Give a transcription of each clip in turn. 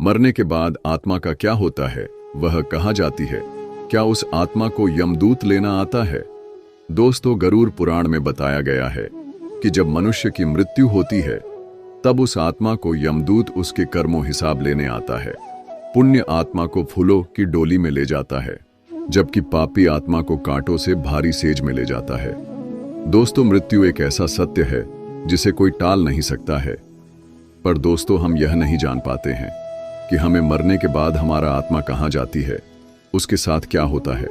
मरने के बाद आत्मा का क्या होता है, वह कहाँ जाती है? क्या उस आत्मा को यमदूत लेना आता है? दोस्तों, गरुड़ पुराण में बताया गया है कि जब मनुष्य की मृत्यु होती है तब उस आत्मा को यमदूत उसके कर्मों हिसाब लेने आता है। पुण्य आत्मा को फूलों की डोली में ले जाता है, जबकि पापी आत्मा को कांटों से भारी सेज में ले जाता है। दोस्तों, मृत्यु एक ऐसा सत्य है जिसे कोई टाल नहीं सकता है। पर दोस्तों, हम यह नहीं जान पाते हैं कि हमें मरने के बाद हमारा आत्मा कहाँ जाती है, उसके साथ क्या होता है।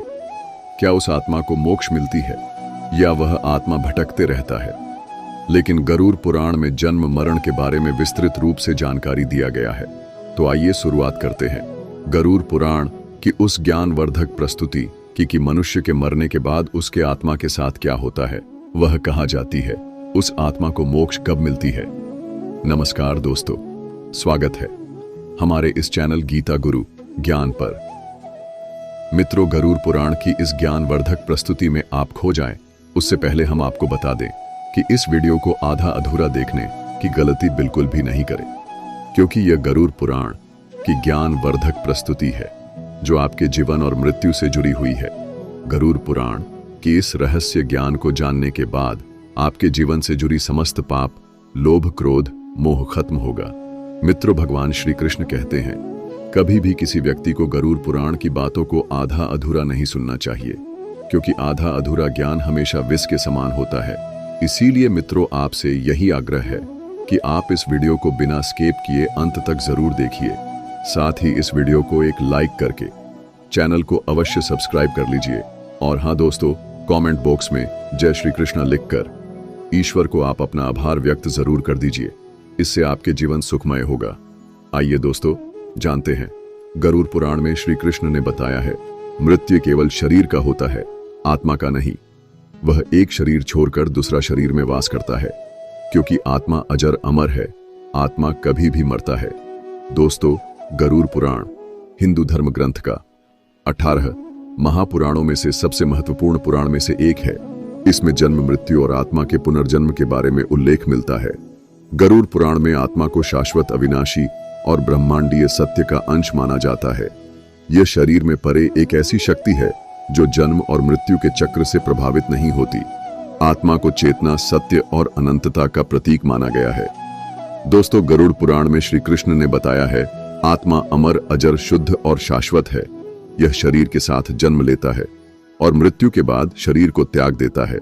क्या उस आत्मा को मोक्ष मिलती है या वह आत्मा भटकते रहता है? लेकिन गरुड़ पुराण में जन्म मरण के बारे में विस्तृत रूप से जानकारी दिया गया है। तो आइए शुरुआत करते हैं गरुड़ पुराण की उस ज्ञानवर्धक प्रस्तुति कि मनुष्य के मरने के बाद उसके आत्मा के साथ क्या होता है, वह कहाँ जाती है, उस आत्मा को मोक्ष कब मिलती है। नमस्कार दोस्तों, स्वागत है हमारे इस चैनल गीता गुरु ज्ञान पर। मित्रों, गरुड़ पुराण की इस ज्ञानवर्धक प्रस्तुति में आप खो जाएं, उससे पहले हम आपको बता दें कि इस वीडियो को आधा अधूरा देखने की गलती बिल्कुल भी नहीं करें, क्योंकि यह गरुड़ पुराण की ज्ञानवर्धक प्रस्तुति है जो आपके जीवन और मृत्यु से जुड़ी हुई है। गरुड़ पुराण की इस रहस्य ज्ञान को जानने के बाद आपके जीवन से जुड़ी समस्त पाप, लोभ, क्रोध, मोह खत्म होगा। मित्रों, भगवान श्री कृष्ण कहते हैं, कभी भी किसी व्यक्ति को गरुड़ पुराण की बातों को आधा अधूरा नहीं सुनना चाहिए, क्योंकि आधा अधूरा ज्ञान हमेशा विष के समान होता है। इसीलिए मित्रों, आपसे यही आग्रह है कि आप इस वीडियो को बिना स्किप किए अंत तक जरूर देखिए। साथ ही इस वीडियो को एक लाइक करके चैनल को अवश्य सब्सक्राइब कर लीजिए। और हाँ दोस्तों, कमेंट बॉक्स में जय श्री कृष्ण लिखकर ईश्वर को आप अपना आभार व्यक्त जरूर कर दीजिए। इससे आपके जीवन सुखमय होगा। आइए दोस्तों, जानते हैं गरुड़ पुराण में श्री कृष्ण ने बताया है, मृत्यु केवल शरीर का होता है, आत्मा का नहीं। वह एक शरीर छोड़कर दूसरा शरीर में वास करता है, क्योंकि आत्मा अजर अमर है, आत्मा कभी भी मरता है। दोस्तों, गरुड़ पुराण हिंदू धर्म ग्रंथ का 18 महापुराणों में से सबसे महत्वपूर्ण पुराण में से एक है। इसमें जन्म, मृत्यु और आत्मा के पुनर्जन्म के बारे में उल्लेख मिलता है। गरुड़ पुराण में आत्मा को शाश्वत, अविनाशी और ब्रह्मांडीय सत्य का अंश माना जाता है। यह शरीर में परे एक ऐसी शक्ति है जो जन्म और मृत्यु के चक्र से प्रभावित नहीं होती। आत्मा को चेतना, सत्य और अनंतता का प्रतीक माना गया है। दोस्तों, गरुड़ पुराण में श्री कृष्ण ने बताया है, आत्मा अमर, अजर, शुद्ध और शाश्वत है। यह शरीर के साथ जन्म लेता है और मृत्यु के बाद शरीर को त्याग देता है।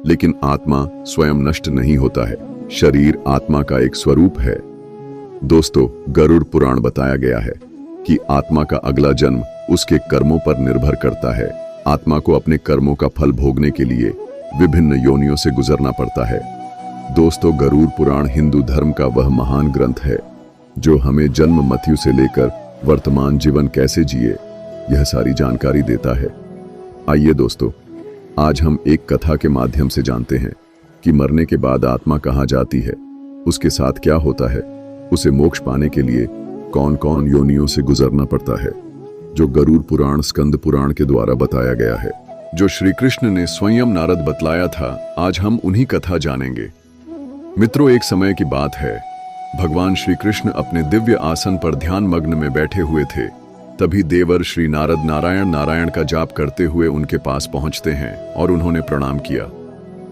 लेकिन आत्मा स्वयं नष्ट नहीं होता है, शरीर आत्मा का एक स्वरूप है। दोस्तों, गरुड़ पुराण बताया गया है कि आत्मा का अगला जन्म उसके कर्मों पर निर्भर करता है। आत्मा को अपने कर्मों का फल भोगने के लिए विभिन्न योनियों से गुजरना पड़ता है। दोस्तों, गरुड़ पुराण हिंदू धर्म का वह महान ग्रंथ है जो हमें जन्म, मृत्यु से लेकर वर्तमान जीवन कैसे जिए, यह सारी जानकारी देता है। आइए दोस्तों, आज हम एक कथा के माध्यम से जानते हैं कि मरने के बाद आत्मा कहाँ जाती है, उसके साथ क्या होता है, उसे मोक्ष पाने के लिए कौन कौन योनियों से गुजरना पड़ता है, जो गरुड़ पुराण स्कंद पुराण के द्वारा बताया गया है, जो श्री कृष्ण ने स्वयं नारद बतलाया था। आज हम उन्हीं कथा जानेंगे। मित्रों, एक समय की बात है, भगवान श्री कृष्ण अपने दिव्य आसन पर ध्यान मग्न में बैठे हुए थे। तभी देवर श्री नारद नारायण नारायण का जाप करते हुए उनके पास पहुंचते हैं और उन्होंने प्रणाम किया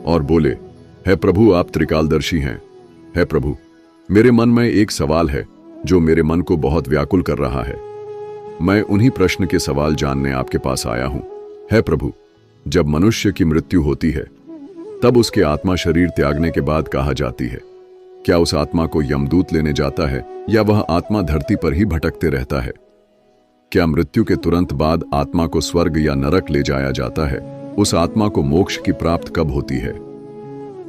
और बोले, हे प्रभु, आप त्रिकालदर्शी हैं। हे प्रभु, मेरे मन में एक सवाल है जो मेरे मन को बहुत व्याकुल कर रहा है। मैं उन्हीं प्रश्न के सवाल जानने आपके पास आया हूं। हे प्रभु, जब मनुष्य की मृत्यु होती है तब उसके आत्मा शरीर त्यागने के बाद कहाँ जाती है? क्या उस आत्मा को यमदूत लेने जाता है या वह आत्मा धरती पर ही भटकते रहता है? क्या मृत्यु के तुरंत बाद आत्मा को स्वर्ग या नरक ले जाया जाता है? उस आत्मा को मोक्ष की प्राप्त कब होती है?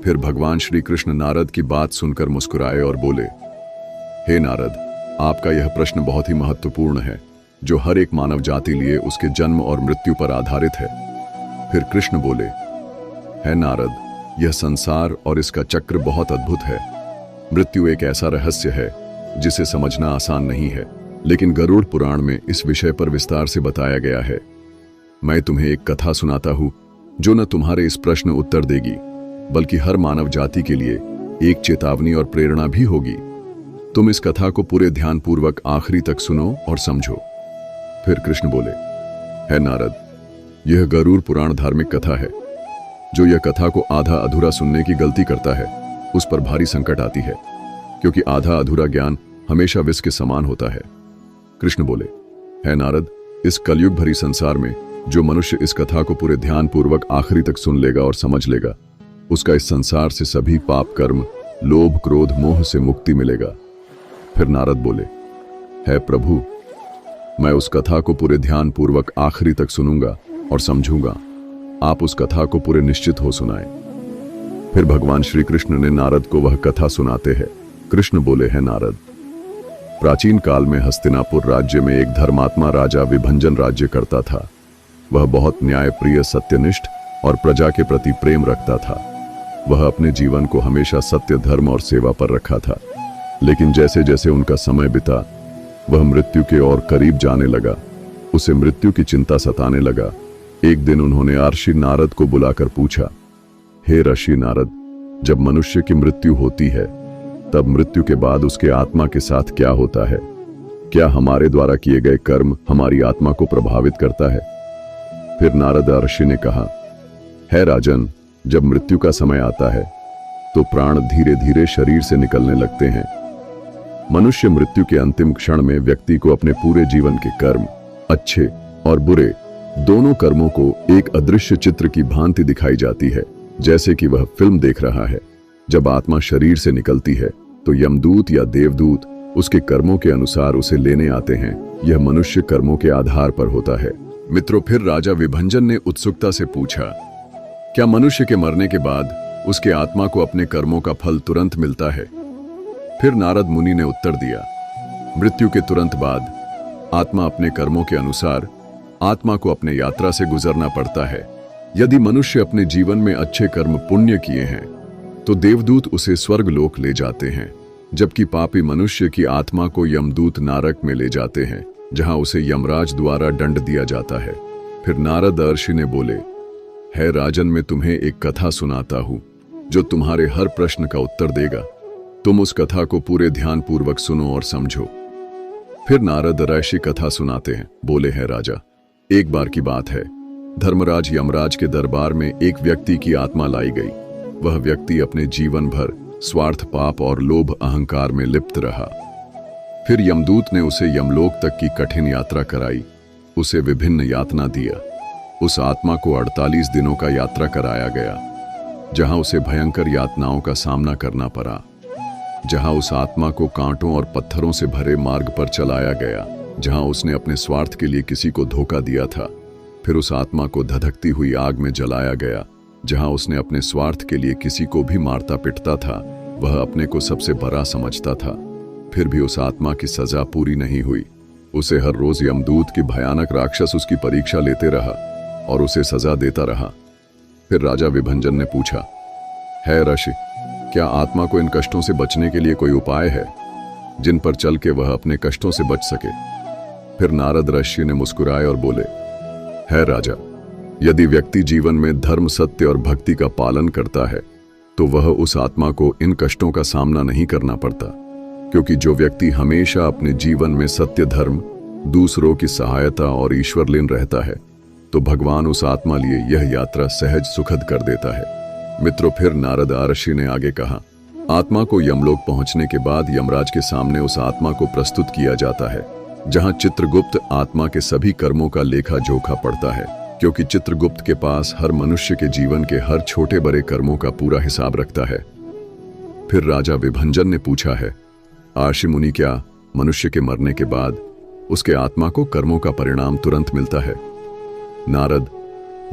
फिर भगवान श्री कृष्ण नारद की बात सुनकर मुस्कुराए और बोले, हे नारद, आपका यह प्रश्न बहुत ही महत्वपूर्ण है, जो हर एक मानव जाति लिए उसके जन्म और मृत्यु पर आधारित है। फिर कृष्ण बोले, हे नारद, यह संसार और इसका चक्र बहुत अद्भुत है। मृत्यु एक ऐसा रहस्य है जिसे समझना आसान नहीं है, लेकिन गरुड़ पुराण में इस विषय पर विस्तार से बताया गया है। मैं तुम्हें एक कथा सुनाता हूं जो न तुम्हारे इस प्रश्न उत्तर देगी, बल्कि हर मानव जाति के लिए एक चेतावनी और प्रेरणा भी होगी। तुम इस कथा को पूरे ध्यानपूर्वक आखिरी तक सुनो और समझो। फिर कृष्ण बोले, है नारद, यह गरुड़ पुराण धार्मिक कथा है। जो यह कथा को आधा अधूरा सुनने की गलती करता है उस पर भारी संकट आती है, क्योंकि आधा अधूरा ज्ञान हमेशा विष के समान होता है। कृष्ण बोले, है नारद, इस कलयुग भरी संसार में जो मनुष्य इस कथा को पूरे ध्यानपूर्वक आखिरी तक सुन लेगा और समझ लेगा, उसका इस संसार से सभी पाप कर्म, लोभ, क्रोध, मोह से मुक्ति मिलेगा। फिर नारद बोले, है प्रभु, मैं उस कथा को पूरे ध्यानपूर्वक आखिरी तक सुनूंगा और समझूंगा। आप उस कथा को पूरे निश्चित हो सुनाएं। फिर भगवान श्री कृष्ण ने नारद को वह कथा सुनाते हैं। कृष्ण बोले, है नारद, प्राचीन काल में हस्तिनापुर राज्य में एक धर्मात्मा राजा विभंजन राज्य करता था। वह बहुत न्यायप्रिय, सत्यनिष्ठ और प्रजा के प्रति प्रेम रखता था। वह अपने जीवन को हमेशा सत्य, धर्म और सेवा पर रखा था। लेकिन जैसे जैसे उनका समय बीता, वह मृत्यु के और करीब जाने लगा। उसे मृत्यु की चिंता सताने लगा। एक दिन उन्होंने ऋषि नारद को बुलाकर पूछा, हे ऋषि नारद, जब मनुष्य की मृत्यु होती है तब मृत्यु के बाद उसके आत्मा के साथ क्या होता है? क्या हमारे द्वारा किए गए कर्म हमारी आत्मा को प्रभावित करता है? फिर नारद ऋषि ने कहा, है राजन, जब मृत्यु का समय आता है तो प्राण धीरे धीरे शरीर से निकलने लगते हैं। मनुष्य मृत्यु के अंतिम क्षण में व्यक्ति को अपने पूरे जीवन के कर्म, अच्छे और बुरे दोनों कर्मों को एक अदृश्य चित्र की भांति दिखाई जाती है, जैसे कि वह फिल्म देख रहा है। जब आत्मा शरीर से निकलती है तो यमदूत या देवदूत उसके कर्मों के अनुसार उसे लेने आते हैं। यह मनुष्य कर्मों के आधार पर होता है। मित्रों, फिर राजा विभंजन ने उत्सुकता से पूछा, क्या मनुष्य के मरने के बाद उसके आत्मा को अपने कर्मों का फल तुरंत मिलता है? फिर नारद मुनि ने उत्तर दिया, मृत्यु के तुरंत बाद आत्मा अपने कर्मों के अनुसार आत्मा को अपने यात्रा से गुजरना पड़ता है। यदि मनुष्य अपने जीवन में अच्छे कर्म पुण्य किए हैं तो देवदूत उसे स्वर्ग लोक ले जाते हैं, जबकि पापी मनुष्य की आत्मा को यमदूत नरक में ले जाते हैं, जहां उसे यमराज द्वारा दंड दिया जाता है। फिर नारद ऋषि ने बोले, है राजन, मैं तुम्हें एक कथा सुनाता हूं जो तुम्हारे हर प्रश्न का उत्तर देगा। तुम उस कथा को पूरे ध्यान पूर्वक सुनो और समझो। फिर नारद ऋषि कथा सुनाते हैं। बोले, है राजा, एक बार की बात है, धर्मराज यमराज के दरबार में एक व्यक्ति की आत्मा लाई गई। वह व्यक्ति अपने जीवन भर स्वार्थ, पाप और लोभ, अहंकार में लिप्त रहा। फिर यमदूत ने उसे यमलोक तक की कठिन यात्रा कराई, उसे विभिन्न यातना दिया। उस आत्मा को 48 दिनों का यात्रा कराया गया, जहां उसे भयंकर यातनाओं का सामना करना पड़ा। जहां उस आत्मा को कांटों और पत्थरों से भरे मार्ग पर चलाया गया, जहां उसने अपने स्वार्थ के लिए किसी को धोखा दिया था। फिर उस आत्मा को धधकती हुई आग में जलाया गया, जहां उसने अपने स्वार्थ के लिए किसी को भी मारता पिटता था। वह अपने को सबसे बड़ा समझता था। फिर भी उस आत्मा की सजा पूरी नहीं हुई। उसे हर रोज यमदूत की भयानक राक्षस उसकी परीक्षा लेते रहा और उसे सजा देता रहा। फिर राजा विभंजन ने पूछा, है ऋषि, क्या आत्मा को इन कष्टों से बचने के लिए कोई उपाय है जिन पर चल के वह अपने कष्टों से बच सके? फिर नारद ऋषि ने मुस्कुराए और बोले, है राजा, यदि व्यक्ति जीवन में धर्म, सत्य और भक्ति का पालन करता है तो वह उस आत्मा को इन कष्टों का सामना नहीं करना पड़ता, क्योंकि जो व्यक्ति हमेशा अपने जीवन में सत्य, धर्म, दूसरों की सहायता और ईश्वरलीन रहता है तो भगवान उस आत्मा लिए यह यात्रा सहज सुखद कर देता है। मित्रों, फिर नारद ऋषि ने आगे कहा, आत्मा को यमलोक पहुंचने के बाद यमराज के सामने उस आत्मा को प्रस्तुत किया जाता है, जहां चित्रगुप्त आत्मा के सभी कर्मों का लेखा जोखा पड़ता है, क्योंकि चित्रगुप्त के पास हर मनुष्य के जीवन के हर छोटे बड़े कर्मों का पूरा हिसाब रखता है। फिर राजा विभंजन ने पूछा है, ऋषि मुनि, क्या मनुष्य के मरने के बाद उसके आत्मा को कर्मों का परिणाम तुरंत मिलता है? नारद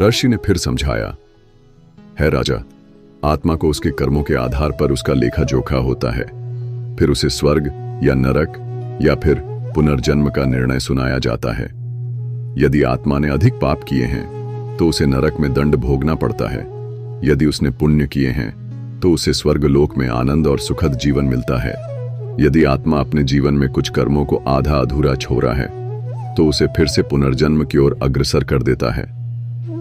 ऋषि ने फिर समझाया, है राजा, आत्मा को उसके कर्मों के आधार पर उसका लेखा जोखा होता है। फिर उसे स्वर्ग या नरक या फिर पुनर्जन्म का निर्णय सुनाया जाता है। यदि आत्मा ने अधिक पाप किए हैं तो उसे नरक में दंड भोगना पड़ता है। यदि उसने पुण्य किए हैं तो उसे स्वर्गलोक में आनंद और सुखद जीवन मिलता है। यदि आत्मा अपने जीवन में कुछ कर्मों को आधा अधूरा छोड़ा है तो उसे फिर से पुनर्जन्म की ओर अग्रसर कर देता है।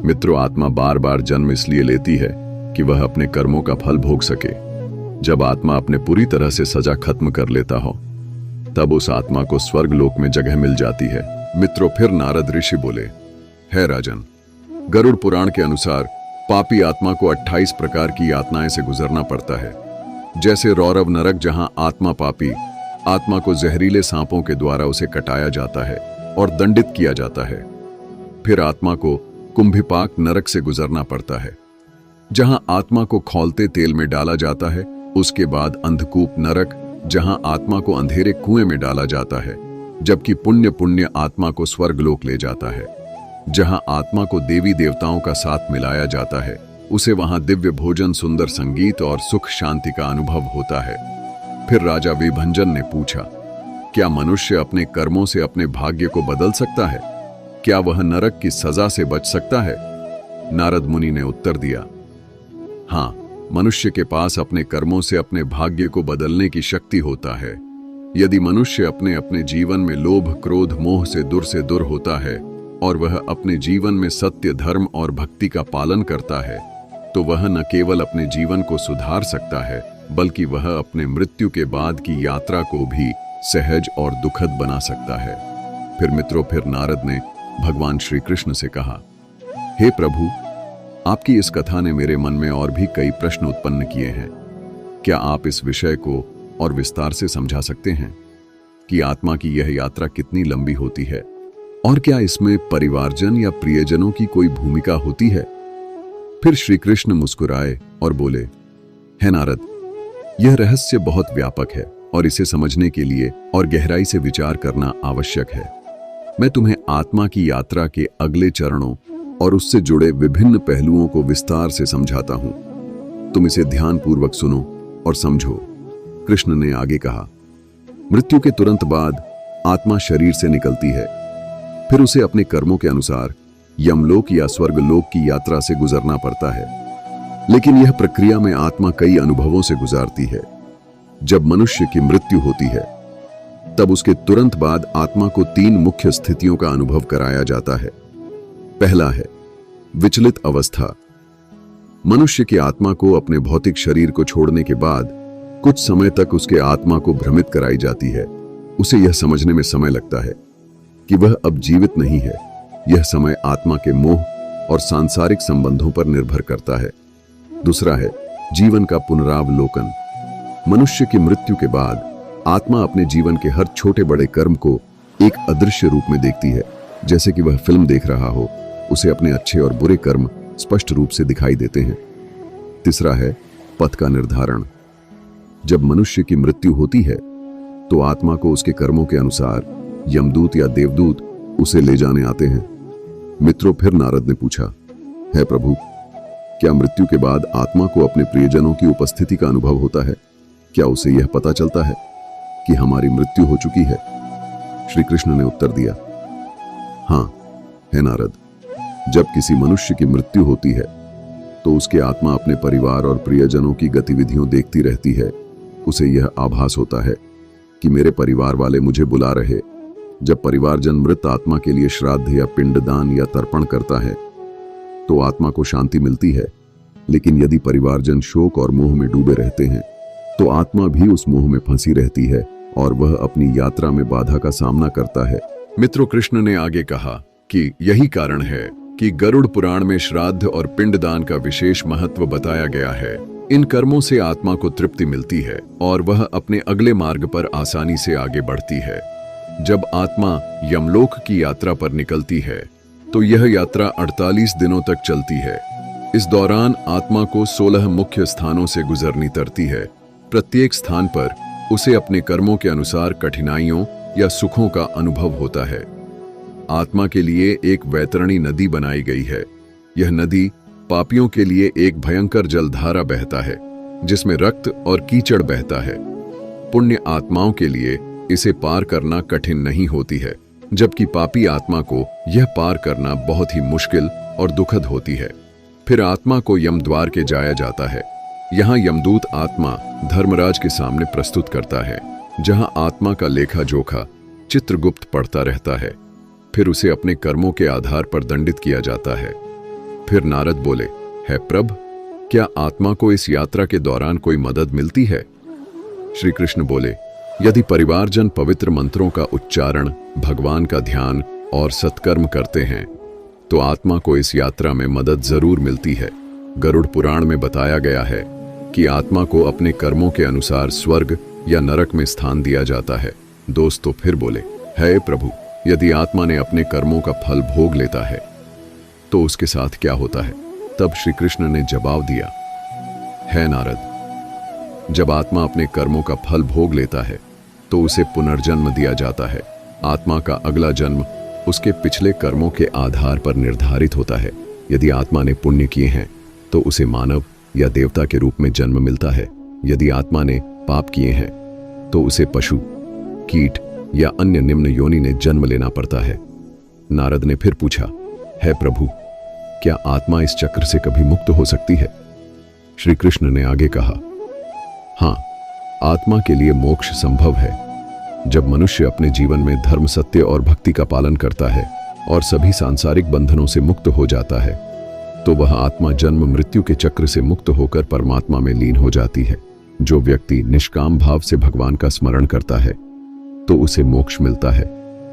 मित्रों, आत्मा बार बार जन्म इसलिए लेती है कि वह अपने कर्मों का फल भोग सके। जब आत्मा अपने पूरी तरह से सजा खत्म कर लेता हो तब उस आत्मा को स्वर्ग लोक में जगह मिल जाती है। मित्रों, फिर नारद ऋषि बोले, है राजन, गरुड़ पुराण के अनुसार पापी आत्मा को 28 प्रकार की यातनाएं से गुजरना पड़ता है। जैसे रौरव नरक, जहां आत्मा पापी आत्मा को जहरीले सांपों के द्वारा उसे कटाया जाता है और दंडित किया जाता है। फिर आत्मा को कुंभिपाक नरक से गुजरना पड़ता है, जहां आत्मा को खौलते तेल में डाला जाता है। उसके बाद अंधकूप नरक, जहां आत्मा को अंधेरे कुएं में डाला जाता है, जबकि पुण्य आत्मा को स्वर्गलोक ले जाता है, जहां आत्मा को देवी देवताओं का साथ मिलाया जाता है। उसे वहां दिव्य भोजन, सुंदर संगीत और सुख शांति का अनुभव होता है। फिर राजा विभंजन ने पूछा, क्या मनुष्य अपने कर्मों से अपने भाग्य को बदल सकता है? क्या वह नरक की सजा से बच सकता है? नारद मुनि ने उत्तर दिया, हाँ, मनुष्य के पास अपने कर्मों से अपने भाग्य को बदलने की शक्ति होता है। यदि मनुष्य अपने अपने जीवन में लोभ, क्रोध, मोह से दूर होता है और वह अपने जीवन में सत्य, धर्म और भक्ति का पालन करता है, तो वह न केवल अपने जीवन को सुधार सकता है, बल्कि वह अपने मृत्यु के बाद की यात्रा को भी सहज और दुखद बना सकता है। फिर मित्रों, फिर नारद ने भगवान श्री कृष्ण से कहा, हे प्रभु, आपकी इस कथा ने मेरे मन में और भी कई प्रश्न उत्पन्न किए हैं। क्या आप इस विषय को और विस्तार से समझा सकते हैं कि आत्मा की यह यात्रा कितनी लंबी होती है और क्या इसमें परिवारजन या प्रियजनों की कोई भूमिका होती है? फिर श्री कृष्ण मुस्कुराए और बोले, हे नारद, यह रहस्य बहुत व्यापक है और इसे समझने के लिए और गहराई से विचार करना आवश्यक है। मैं तुम्हें आत्मा की यात्रा के अगले चरणों और उससे जुड़े विभिन्न पहलुओं को विस्तार से समझाता हूं। तुम इसे ध्यानपूर्वक सुनो और समझो। कृष्ण ने आगे कहा, मृत्यु के तुरंत बाद आत्मा शरीर से निकलती है। फिर उसे अपने कर्मों के अनुसार यमलोक या स्वर्गलोक की यात्रा से गुजरना पड़ता है। लेकिन यह प्रक्रिया में आत्मा कई अनुभवों से गुजारती है। जब मनुष्य की मृत्यु होती है तब उसके तुरंत बाद आत्मा को 3 मुख्य स्थितियों का अनुभव कराया जाता है। पहला है विचलित अवस्था। मनुष्य की आत्मा को अपने भौतिक शरीर को छोड़ने के बाद कुछ समय तक उसके आत्मा को भ्रमित कराई जाती है। उसे यह समझने में समय लगता है कि वह अब जीवित नहीं है। यह समय आत्मा के मोह और सांसारिक संबंधों पर निर्भर करता है। दूसरा है जीवन का पुनरावलोकन। मनुष्य की मृत्यु के बाद आत्मा अपने जीवन के हर छोटे बड़े कर्म को एक अदृश्य रूप में देखती है, जैसे कि वह फिल्म देख रहा हो। उसे अपने अच्छे और बुरे कर्म स्पष्ट रूप से दिखाई देते हैं। तीसरा है पथ का निर्धारण। जब मनुष्य की मृत्यु होती है तो आत्मा को उसके कर्मों के अनुसार यमदूत या देवदूत उसे ले जाने आते हैं। मित्रों, फिर नारद ने पूछा, है प्रभु, क्या मृत्यु के बाद आत्मा को अपने प्रियजनों की उपस्थिति का अनुभव होता है? क्या उसे यह पता चलता है कि हमारी मृत्यु हो चुकी है? श्री कृष्ण ने उत्तर दिया, हाँ, है नारद, जब किसी मनुष्य की मृत्यु होती है तो उसकी आत्मा अपने परिवार और प्रियजनों की गतिविधियों देखती रहती है। उसे यह आभास होता है कि मेरे परिवार वाले मुझे बुला रहे। जब परिवारजन मृत आत्मा के लिए श्राद्ध या पिंडदान या तर्पण करता है तो आत्मा को शांति मिलती है। लेकिन यदि परिवारजन शोक और मोह में डूबे रहते हैं तो आत्मा भी उस मोह में फंसी रहती है और वह अपनी यात्रा में बाधा का सामना करता है। मित्रों, कृष्ण ने आगे कहा कि यही कारण है कि गरुड़ पुराण में श्राद्ध और पिंडदान का विशेष महत्व बताया गया है। इन कर्मों से आत्मा को तृप्ति मिलती है और वह अपने अगले मार्ग पर आसानी से आगे बढ़ती है। जब आत्मा यमलोक की यात्रा पर निकलती है तो यह यात्रा 48 दिनों तक चलती है। इस दौरान आत्मा को 16 मुख्य स्थानों से गुजरनी पड़ती है। प्रत्येक स्थान पर उसे अपने कर्मों के अनुसार कठिनाइयों या सुखों का अनुभव होता है। आत्मा के लिए एक वैतरणी नदी बनाई गई है। यह नदी पापियों के लिए एक भयंकर जलधारा बहता है जिसमें रक्त और कीचड़ बहता है। पुण्य आत्माओं के लिए इसे पार करना कठिन नहीं होती है, जबकि पापी आत्मा को यह पार करना बहुत ही मुश्किल और दुखद होती है। फिर आत्मा को यमद्वार के जाया जाता है। यहाँ यमदूत आत्मा धर्मराज के सामने प्रस्तुत करता है, जहाँ आत्मा का लेखा जोखा चित्रगुप्त पढ़ता रहता है। फिर उसे अपने कर्मों के आधार पर दंडित किया जाता है। फिर नारद बोले, है प्रभ, क्या आत्मा को इस यात्रा के दौरान कोई मदद मिलती है? श्री कृष्ण बोले, यदि परिवारजन पवित्र मंत्रों का उच्चारण, भगवान का ध्यान और सत्कर्म करते हैं तो आत्मा को इस यात्रा में मदद जरूर मिलती है। गरुड़ पुराण में बताया गया है कि आत्मा को अपने कर्मों के अनुसार स्वर्ग या नरक में स्थान दिया जाता है। दोस्तों फिर बोले, हे प्रभु, यदि आत्मा ने अपने कर्मों का फल भोग लेता है तो उसके साथ क्या होता है? तब श्री कृष्ण ने जवाब दिया, है नारद, जब आत्मा अपने कर्मों का फल भोग लेता है तो उसे पुनर्जन्म दिया जाता है। आत्मा का अगला जन्म उसके पिछले कर्मों के आधार पर निर्धारित होता है। यदि आत्मा ने पुण्य किए हैं तो उसे मानव या देवता के रूप में जन्म मिलता है। यदि आत्मा ने पाप किए हैं तो उसे पशु, कीट या अन्य निम्न योनि ने जन्म लेना पड़ता है। नारद ने फिर पूछा, है प्रभु, क्या आत्मा इस चक्र से कभी मुक्त हो सकती है? श्री कृष्ण ने आगे कहा, हां, आत्मा के लिए मोक्ष संभव है। जब मनुष्य अपने जीवन में धर्म, सत्य और भक्ति का पालन करता है और सभी सांसारिक बंधनों से मुक्त हो जाता है तो वह आत्मा जन्म मृत्यु के चक्र से मुक्त होकर परमात्मा में लीन हो जाती है। जो व्यक्ति निष्काम भाव से भगवान का स्मरण करता है तो उसे मोक्ष मिलता है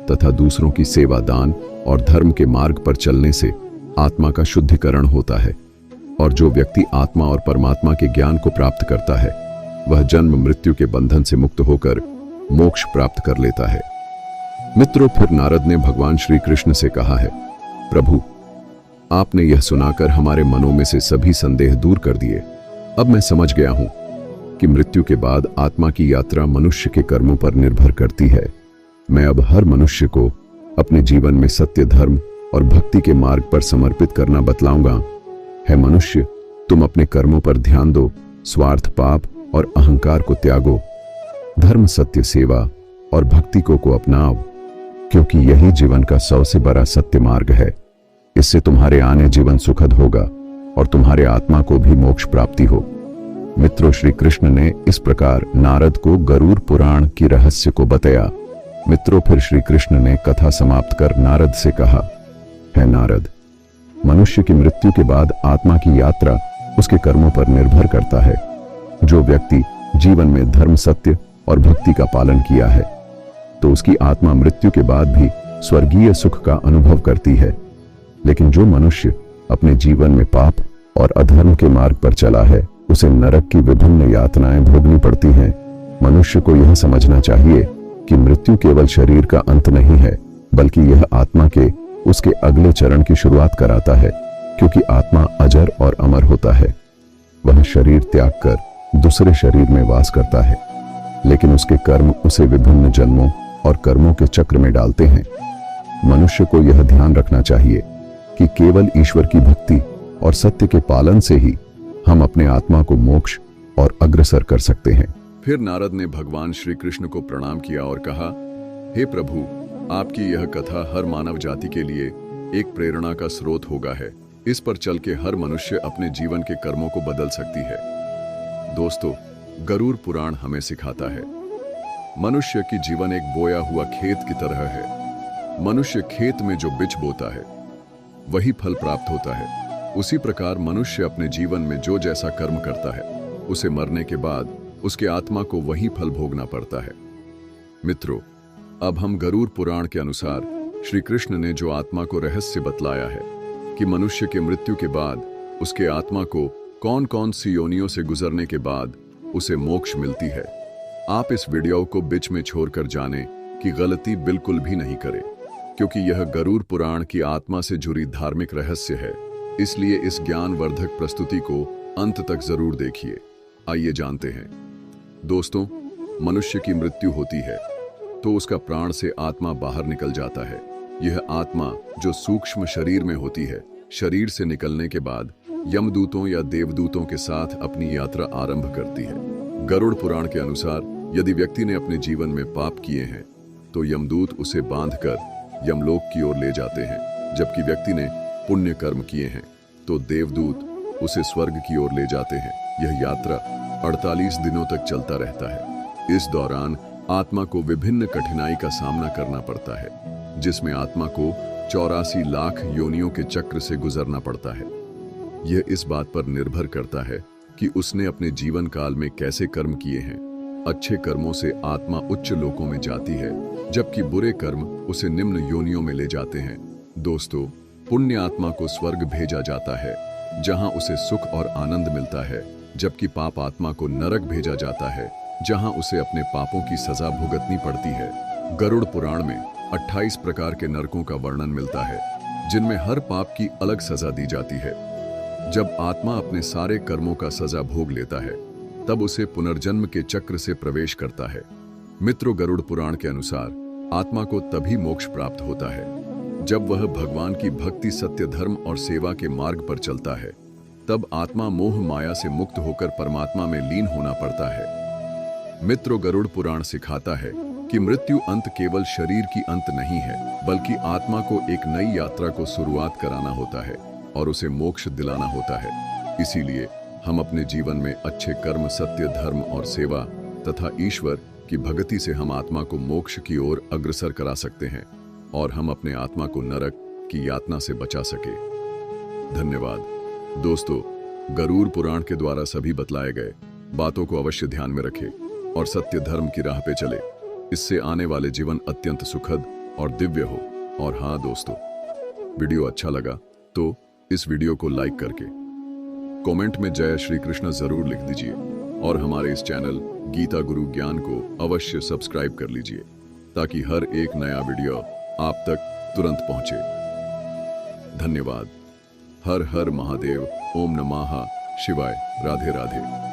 तथा दूसरों की सेवा, दान और धर्म के मार्ग पर चलने से आत्मा का शुद्धिकरण होता है। और जो व्यक्ति आत्मा और परमात्मा के ज्ञान को प्राप्त करता है वह जन्म मृत्यु के बंधन से मुक्त होकर मोक्ष प्राप्त कर लेता है। मित्रों, फिर नारद ने भगवान श्री कृष्ण से कहा है, प्रभु, आपने यह सुनाकर हमारे मनों में से सभी संदेह दूर कर दिए। अब मैं समझ गया हूं कि मृत्यु के बाद आत्मा की यात्रा मनुष्य के कर्मों पर निर्भर करती है। मैं अब हर मनुष्य को अपने जीवन में सत्य, धर्म और भक्ति के मार्ग पर समर्पित करना बतलाऊंगा। है मनुष्य, तुम अपने कर्मों पर ध्यान दो, स्वार्थ, पाप और अहंकार को त्यागो, धर्म, सत्य, सेवा और भक्ति को अपनाओ, क्योंकि यही जीवन का सबसे बड़ा सत्य मार्ग है। इससे तुम्हारे आने जीवन सुखद होगा और तुम्हारे आत्मा को भी मोक्ष प्राप्ति हो। मित्रों, श्री कृष्ण ने इस प्रकार नारद को गरुड़ पुराण की रहस्य को बताया। मित्रों, फिर श्री कृष्ण ने कथा समाप्त कर नारद से कहा, है नारद, मनुष्य की मृत्यु के बाद आत्मा की यात्रा उसके कर्मों पर निर्भर करता है। जो व्यक्ति जीवन में धर्म, सत्य और भक्ति का पालन किया है तो उसकी आत्मा मृत्यु के बाद भी स्वर्गीय सुख का अनुभव करती है। लेकिन जो मनुष्य अपने जीवन में पाप और अधर्म के मार्ग पर चला है उसे नरक की विभिन्न यातनाएं भोगनी पड़ती हैं। मनुष्य को यह समझना चाहिए कि मृत्यु केवल शरीर का अंत नहीं है, बल्कि यह आत्मा के उसके अगले चरण की शुरुआत कराता है, क्योंकि आत्मा अजर और अमर होता है। वह शरीर त्याग कर दूसरे शरीर में वास करता है, लेकिन उसके कर्म उसे विभिन्न जन्मों और कर्मों के चक्र में डालते हैं। मनुष्य को यह ध्यान रखना चाहिए कि केवल ईश्वर की भक्ति और सत्य के पालन से ही हम अपने आत्मा को मोक्ष और अग्रसर कर सकते हैं। फिर नारद ने भगवान श्री कृष्ण को प्रणाम किया और कहा, हे प्रभु, आपकी यह कथा हर मानव जाति के लिए एक प्रेरणा का स्रोत होगा है। इस पर चल के हर मनुष्य अपने जीवन के कर्मों को बदल सकती है। दोस्तों, गरुड़ पुराण हमें सिखाता है, मनुष्य की जीवन एक बोया हुआ खेत की तरह है। मनुष्य खेत में जो बीज बोता है वही फल प्राप्त होता है। उसी प्रकार मनुष्य अपने जीवन में जो जैसा कर्म करता है उसे मरने के बाद उसके आत्मा को वही फल भोगना पड़ता है। मित्रों, अब हम गरुड़ पुराण के अनुसार श्री कृष्ण ने जो आत्मा को रहस्य बतलाया है कि मनुष्य के मृत्यु के बाद उसके आत्मा को कौन कौन सी योनियों से गुजरने के बाद उसे मोक्ष मिलती है। आप इस वीडियो को बीच में छोड़कर जाने कि गलती बिल्कुल भी नहीं करें, क्योंकि यह गरुड़ पुराण की आत्मा से जुड़ी धार्मिक रहस्य है। इसलिए इस ज्ञानवर्धक प्रस्तुति को अंत तक जरूर देखिए। आइए जानते हैं। दोस्तों, मनुष्य की मृत्यु होती है तो उसका प्राण से आत्मा बाहर निकल जाता है। यह आत्मा जो सूक्ष्म शरीर में होती है, शरीर से निकलने के बाद यमदूतों या देवदूतों के साथ अपनी यात्रा आरंभ करती है। गरुड़ पुराण के अनुसार यदि व्यक्ति ने अपने जीवन में पाप किए हैं तो यमदूत उसे बांधकर यमलोक की ओर ले जाते हैं, जबकि व्यक्ति ने पुण्य कर्म किए हैं तो देवदूत उसे स्वर्ग की ओर ले जाते हैं। यह यात्रा 48 दिनों तक चलता रहता है। इस दौरान आत्मा को विभिन्न कठिनाई का सामना करना पड़ता है, जिसमें आत्मा को 84 लाख योनियों के चक्र से गुजरना पड़ता है। यह इस बात पर निर्भर करता है कि उसने अपने जीवन काल में कैसे कर्म किए हैं। अच्छे कर्मों से आत्मा उच्च लोकों में जाती है, जबकि बुरे कर्म उसे निम्न योनियों में ले जाते हैं। दोस्तों, पुण्य आत्मा को स्वर्ग भेजा जाता है, जहां उसे सुख और आनंद मिलता है, जबकि पाप आत्मा को नरक भेजा जाता है, जहां उसे अपने पापों की सजा भुगतनी पड़ती है। गरुड़ पुराण में 28 प्रकार के नरकों का वर्णन मिलता है, जिनमें हर पाप की अलग सजा दी जाती है। जब आत्मा अपने सारे कर्मों का सजा भोग लेता है, तब उसे पुनर्जन्म के चक्र से प्रवेश करता है। मित्रों, गरुड़ पुराण के अनुसार आत्मा को तभी मोक्ष प्राप्त होता है जब वह भगवान की भक्ति, सत्य, धर्म और सेवा के मार्ग पर चलता है। तब आत्मा मोह माया से मुक्त होकर परमात्मा में लीन होना पड़ता है। मित्रों, गरुड़ पुराण सिखाता है कि मृत्यु अंत केवल शरीर की अंत नहीं है, बल्कि आत्मा को एक नई यात्रा को शुरुआत कराना होता है और उसे मोक्ष दिलाना होता है। इसीलिए हम अपने जीवन में अच्छे कर्म, सत्य, धर्म और सेवा तथा ईश्वर की भक्ति से हम आत्मा को मोक्ष की ओर अग्रसर करा सकते हैं और हम अपने आत्मा को नरक की यातना से बचा सके। धन्यवाद। दोस्तों, गरुड़ पुराण के द्वारा सभी बतलाए गए बातों को अवश्य ध्यान में रखें और सत्य धर्म की राह पे चले। इससे आने वाले जीवन अत्यंत सुखद और दिव्य हो। और हाँ दोस्तों, वीडियो अच्छा लगा तो इस वीडियो को लाइक करके कमेंट में जय श्री कृष्ण जरूर लिख दीजिए और हमारे इस चैनल गीता गुरु ज्ञान को अवश्य सब्सक्राइब कर लीजिए, ताकि हर एक नया वीडियो आप तक तुरंत पहुंचे। धन्यवाद। हर हर महादेव। ओम नमः शिवाय। राधे राधे।